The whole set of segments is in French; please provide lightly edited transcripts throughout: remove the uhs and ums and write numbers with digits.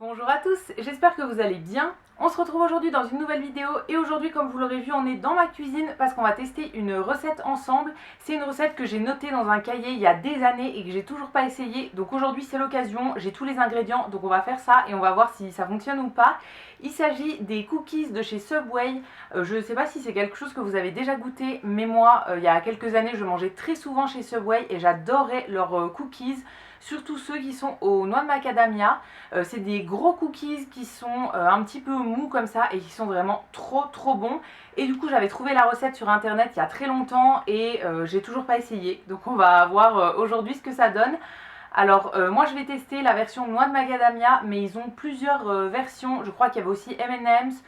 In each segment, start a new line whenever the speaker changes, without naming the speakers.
Bonjour à tous, j'espère que vous allez bien. On se retrouve aujourd'hui dans une nouvelle vidéo et aujourd'hui, comme vous l'aurez vu, on est dans ma cuisine parce qu'on va tester une recette ensemble. C'est une recette que j'ai notée dans un cahier il y a des années et que j'ai toujours pas essayé. Donc aujourd'hui c'est l'occasion, j'ai tous les ingrédients, donc on va faire ça et on va voir si ça fonctionne ou pas. Il s'agit des cookies de chez Subway. Je ne sais pas si c'est quelque chose que vous avez déjà goûté, mais moi, il y a quelques années, je mangeais très souvent chez Subway et j'adorais leurs cookies. Surtout ceux qui sont aux noix de macadamia. C'est des gros cookies qui sont un petit peu mous comme ça et qui sont vraiment trop bons. Et du coup j'avais trouvé la recette sur internet il y a très longtemps et j'ai toujours pas essayé. Donc on va voir aujourd'hui ce que ça donne. Alors moi je vais tester la version noix de macadamia, mais ils ont plusieurs versions. Je crois qu'il y avait aussi M&M's,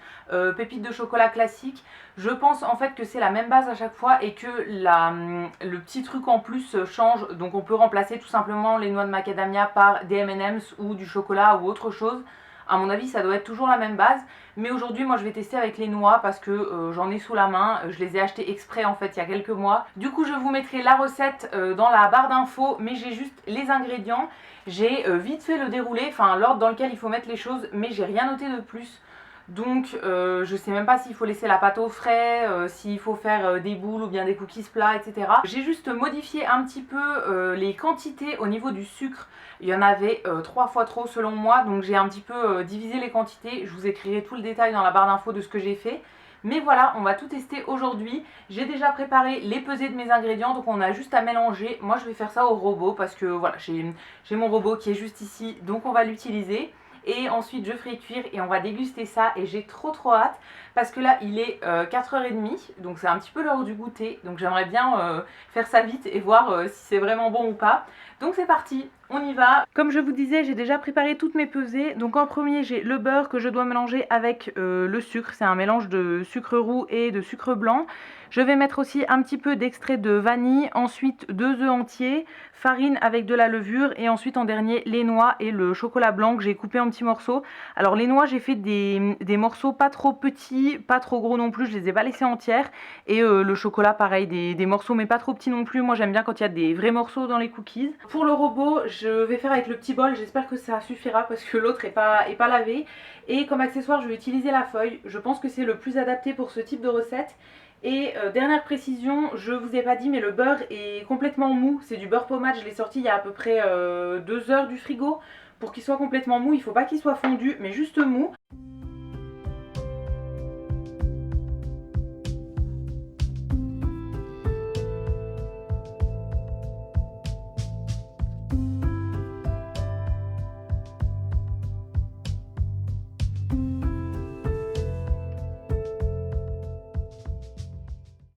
pépites de chocolat classique. Je pense en fait que c'est la même base à chaque fois et que le petit truc en plus change. Donc on peut remplacer tout simplement les noix de macadamia par des M&M's ou du chocolat ou autre chose. À mon avis ça doit être toujours la même base. Mais aujourd'hui moi je vais tester avec les noix parce que j'en ai sous la main. Je les ai achetées exprès en fait il y a quelques mois. Du coup je vous mettrai la recette dans la barre d'infos, mais j'ai juste les ingrédients. J'ai vite fait le déroulé, enfin l'ordre dans lequel il faut mettre les choses, mais j'ai rien noté de plus. Donc je sais même pas s'il faut laisser la pâte au frais, s'il faut faire des boules ou bien des cookies plats, etc. J'ai juste modifié un petit peu les quantités au niveau du sucre. Il y en avait 3 fois trop selon moi, donc j'ai un petit peu divisé les quantités. Je vous écrirai tout le détail dans la barre d'infos de ce que j'ai fait. Mais voilà, on va tout tester aujourd'hui. J'ai déjà préparé les pesées de mes ingrédients, donc on a juste à mélanger. Moi je vais faire ça au robot parce que voilà, j'ai mon robot qui est juste ici, donc on va l'utiliser. Et ensuite je ferai cuire et on va déguster ça et j'ai trop hâte parce que là il est 4h30, donc c'est un petit peu l'heure du goûter, donc j'aimerais bien faire ça vite et voir si c'est vraiment bon ou pas. Donc c'est parti, on y va. Comme je vous disais, j'ai déjà préparé toutes mes pesées. Donc en premier j'ai le beurre que je dois mélanger avec le sucre, c'est un mélange de sucre roux et de sucre blanc. Je vais mettre aussi un petit peu d'extrait de vanille, ensuite 2 œufs entiers, farine avec de la levure et ensuite en dernier les noix et le chocolat blanc que j'ai coupé en petits morceaux. Alors les noix j'ai fait des morceaux pas trop petits, pas trop gros non plus, je les ai pas laissés entières. Et le chocolat pareil, des morceaux mais pas trop petits non plus. Moi j'aime bien quand il y a des vrais morceaux dans les cookies. Pour le robot je vais faire avec le petit bol, j'espère que ça suffira parce que l'autre est pas lavé. Et comme accessoire je vais utiliser la feuille, je pense que c'est le plus adapté pour ce type de recette. Et dernière précision, je vous ai pas dit mais le beurre est complètement mou, c'est du beurre pommade, je l'ai sorti il y a à peu près 2 heures du frigo. Pour qu'il soit complètement mou, il faut pas qu'il soit fondu mais juste mou.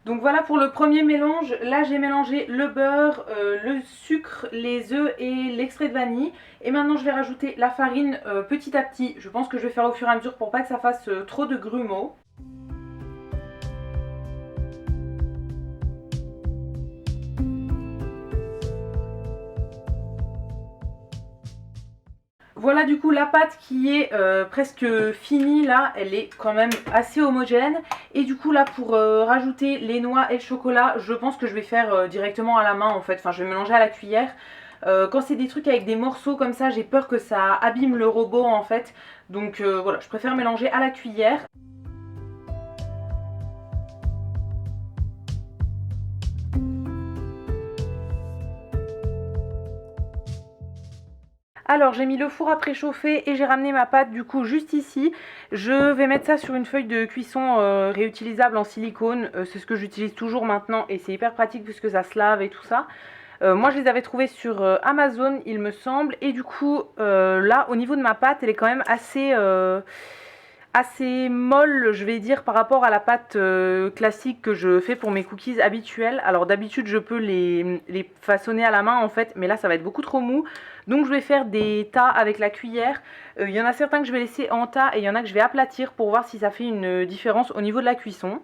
Donc voilà pour le premier mélange. Là j'ai mélangé le beurre, le sucre, les œufs et l'extrait de vanille. Et maintenant je vais rajouter la farine petit à petit. Je pense que je vais faire au fur et à mesure pour pas que ça fasse trop de grumeaux. Voilà du coup la pâte qui est presque finie là, elle est quand même assez homogène. Et du coup là pour rajouter les noix et le chocolat, je pense que je vais faire directement à la main en fait, enfin je vais mélanger à la cuillère. Quand c'est des trucs avec des morceaux comme ça, j'ai peur que ça abîme le robot en fait. Donc voilà, je préfère mélanger à la cuillère. Alors j'ai mis le four à préchauffer et j'ai ramené ma pâte du coup juste ici. Je vais mettre ça sur une feuille de cuisson réutilisable en silicone. C'est ce que j'utilise toujours maintenant et c'est hyper pratique puisque ça se lave et tout ça. Moi je les avais trouvés sur Amazon il me semble. Et du coup là au niveau de ma pâte elle est quand même assez molle je vais dire par rapport à la pâte classique que je fais pour mes cookies habituels. Alors d'habitude je peux les façonner à la main en fait, mais là ça va être beaucoup trop mou. Donc je vais faire des tas avec la cuillère. Il y en a certains que je vais laisser en tas et il y en a que je vais aplatir pour voir si ça fait une différence au niveau de la cuisson.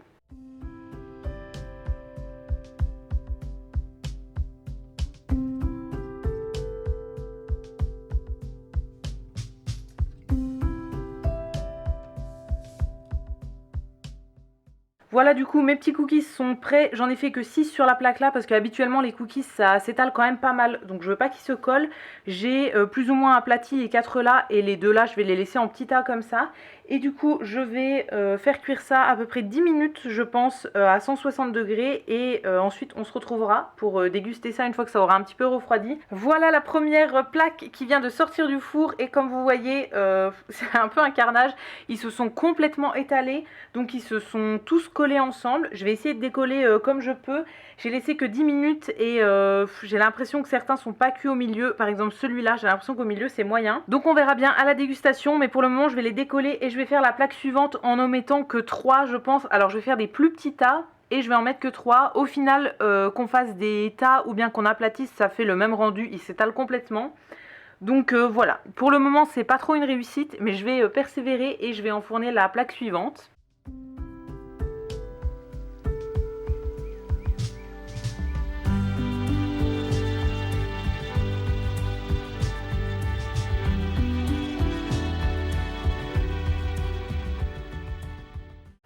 Voilà, du coup mes petits cookies sont prêts, j'en ai fait que 6 sur la plaque là parce qu'habituellement les cookies ça s'étale quand même pas mal, donc je veux pas qu'ils se collent. J'ai plus ou moins aplati les 4 là et les 2 là je vais les laisser en petits tas comme ça. Et du coup je vais faire cuire ça à peu près 10 minutes je pense à 160 degrés et ensuite on se retrouvera pour déguster ça une fois que ça aura un petit peu refroidi. Voilà la première plaque qui vient de sortir du four et comme vous voyez c'est un peu un carnage, ils se sont complètement étalés donc ils se sont tous collés ensemble. Je vais essayer de décoller comme je peux. J'ai laissé que 10 minutes et j'ai l'impression que certains sont pas cuits au milieu. Par exemple celui-là, j'ai l'impression qu'au milieu c'est moyen. Donc on verra bien à la dégustation, mais pour le moment je vais les décoller et je vais faire la plaque suivante en n'en mettant que 3 je pense. Alors je vais faire des plus petits tas et je vais en mettre que 3. Au final qu'on fasse des tas ou bien qu'on aplatisse, ça fait le même rendu, il s'étale complètement. Donc voilà, pour le moment c'est pas trop une réussite, mais je vais persévérer et je vais enfourner la plaque suivante.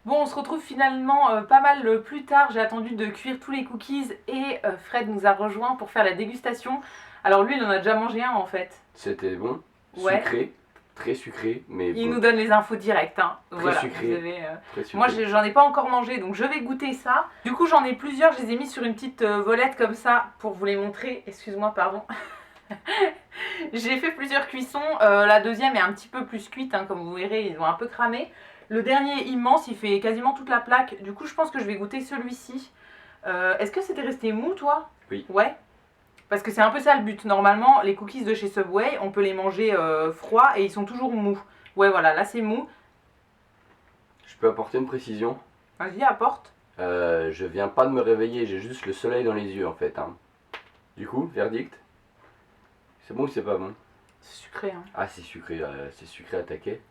Bon, on se retrouve finalement pas mal plus tard. J'ai attendu de cuire tous les cookies et Fred nous a rejoint pour faire la dégustation. Alors lui, il en a déjà mangé un en fait.
C'était bon,
Ouais.
sucré, très sucré, mais
Il
bon.
nous donne les infos directes. Hein.
Très
Voilà,
sucré.
vous avez,
Très sucré.
moi, j'en ai pas encore mangé, donc je vais goûter ça. Du coup, j'en ai plusieurs. Je les ai mis sur une petite volette comme ça pour vous les montrer. Excuse-moi, pardon. J'ai fait plusieurs cuissons. La deuxième est un petit peu plus cuite, hein, comme vous verrez, ils ont un peu cramé. Le dernier est immense, il fait quasiment toute la plaque. Du coup, je pense que je vais goûter celui-ci. Est-ce que c'était resté mou, toi?
Oui.
Ouais. Parce que c'est un peu ça le but. Normalement, les cookies de chez Subway, on peut les manger froids et ils sont toujours mous. Ouais, voilà, là c'est mou.
Je peux apporter une précision.
Vas-y, apporte.
Je viens pas de me réveiller, j'ai juste le soleil dans les yeux en fait. Hein. Du coup, verdict. C'est bon ou c'est pas bon?
C'est sucré, hein.
Ah, c'est sucré à taquet.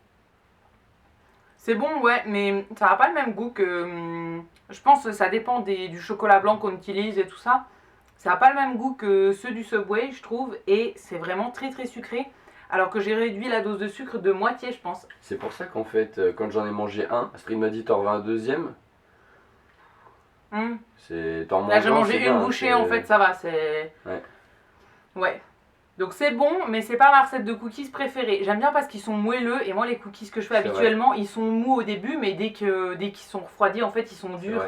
C'est bon, ouais, mais ça n'a pas le même goût que... je pense que ça dépend du chocolat blanc qu'on utilise et tout ça. Ça n'a pas le même goût que ceux du Subway, je trouve, et c'est vraiment très très sucré. Alors que j'ai réduit la dose de sucre de moitié, je pense.
C'est pour ça qu'en fait, quand j'en ai mangé un, Astrid m'a dit t'en veux un deuxième.
Là j'ai mangé une bouchée, en fait, ça va, c'est...
Ouais.
Ouais. Donc c'est bon, mais c'est pas ma recette de cookies préférée. J'aime bien parce qu'ils sont moelleux, et moi les cookies que je fais habituellement, ils sont mous au début, mais dès qu'ils sont refroidis, en fait, ils sont durs.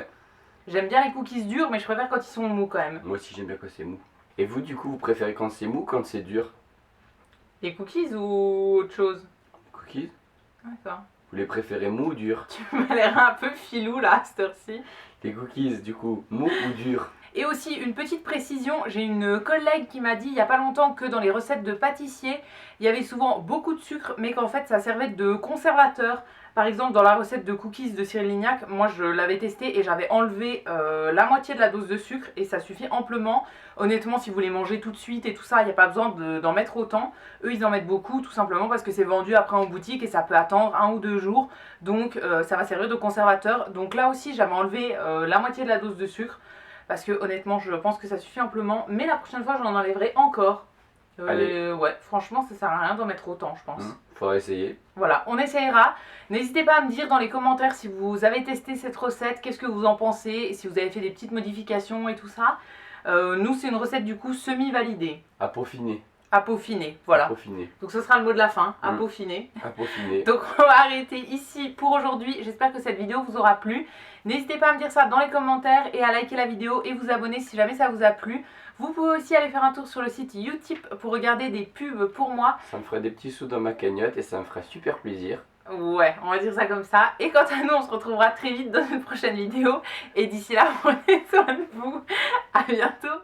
J'aime bien les cookies durs, mais je préfère quand ils sont mous quand même.
Moi aussi j'aime bien quand c'est mou. Et vous du coup, vous préférez quand c'est mou ou quand c'est dur?
Les cookies ou autre chose?
Cookies?
D'accord.
Vous les préférez mou ou dur?
Tu m'as l'air un peu filou là, à cette heure-ci.
Les cookies du coup, mou ou dur?
Et aussi une petite précision, j'ai une collègue qui m'a dit il n'y a pas longtemps que dans les recettes de pâtissier, il y avait souvent beaucoup de sucre, mais qu'en fait ça servait de conservateur. Par exemple dans la recette de cookies de Cyril Lignac, moi je l'avais testé et j'avais enlevé la moitié de la dose de sucre et ça suffit amplement. Honnêtement, si vous les mangez tout de suite et tout ça, il n'y a pas besoin d'en mettre autant. Eux ils en mettent beaucoup tout simplement parce que c'est vendu après en boutique et ça peut attendre 1 ou 2 jours. Donc ça va servir de conservateur. Donc là aussi j'avais enlevé la moitié de la dose de sucre. Parce que honnêtement je pense que ça suffit amplement. Mais la prochaine fois j'en enlèverai encore. Ouais, franchement ça sert à rien d'en mettre autant je pense.
Faudra essayer.
Voilà, on essayera. N'hésitez pas à me dire dans les commentaires si vous avez testé cette recette, qu'est-ce que vous en pensez, et si vous avez fait des petites modifications et tout ça. Nous c'est une recette du coup semi-validée.
À peaufiner.
À peaufiner, voilà.
À peaufiner.
Donc ce sera le mot de la fin, à peaufiner.
À peaufiner.
Donc on va arrêter ici pour aujourd'hui. J'espère que cette vidéo vous aura plu. N'hésitez pas à me dire ça dans les commentaires et à liker la vidéo et vous abonner si jamais ça vous a plu. Vous pouvez aussi aller faire un tour sur le site Utip pour regarder des pubs pour moi.
Ça me ferait des petits sous dans ma cagnotte et ça me ferait super plaisir.
Ouais, on va dire ça comme ça. Et quant à nous, on se retrouvera très vite dans une prochaine vidéo. Et d'ici là, prenez soin de vous. À bientôt.